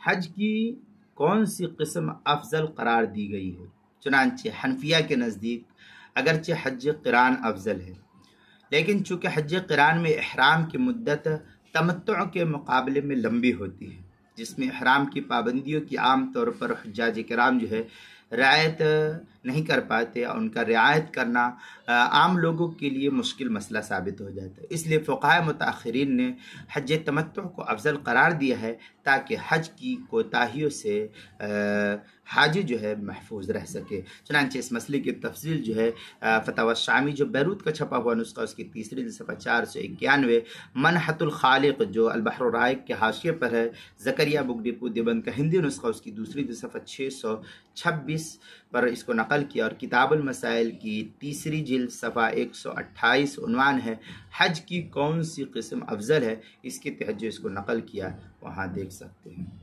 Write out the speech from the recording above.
حج کی کون سی قسم افضل قرار دی گئی ہے؟ چنانچہ حنفیہ کے نزدیک اگرچہ حج قران افضل ہے، لیکن چونکہ حج قران میں احرام کی مدت تمتع کے مقابلے میں لمبی ہوتی ہے، جس میں احرام کی پابندیوں کی عام طور پر حجاج کرام جو ہے رعایت نہیں کر پاتے، اور ان کا رعایت کرنا عام لوگوں کے لیے مشکل مسئلہ ثابت ہو جاتا ہے۔ اس لیے فقہاء متاخرین نے حج تمتع کو افضل قرار دیا ہے تاکہ حج کی کوتاہیوں سے حاجی جو ہے محفوظ رہ سکے۔ چنانچہ اس مسئلے کی تفصیل جو ہے فتاوی شامی جو بیروت کا چھپا ہوا نسخہ اس کی تیسری جلد صفحہ 491، منحت الخالق جو البحر الرائق کے حاشیے پر ہے، زکریا بک ڈپو دیوبند کا ہندی نسخہ اس کی دوسری جلد صفحہ 626 پر اس کو نقل کیا، اور کتاب المسائل کی تیسری جلد صفحہ 128 عنوان ہے حج کی کون سی قسم افضل ہے، اس کے تحت جو اس کو نقل کیا وہاں دیکھ سکتے ہیں۔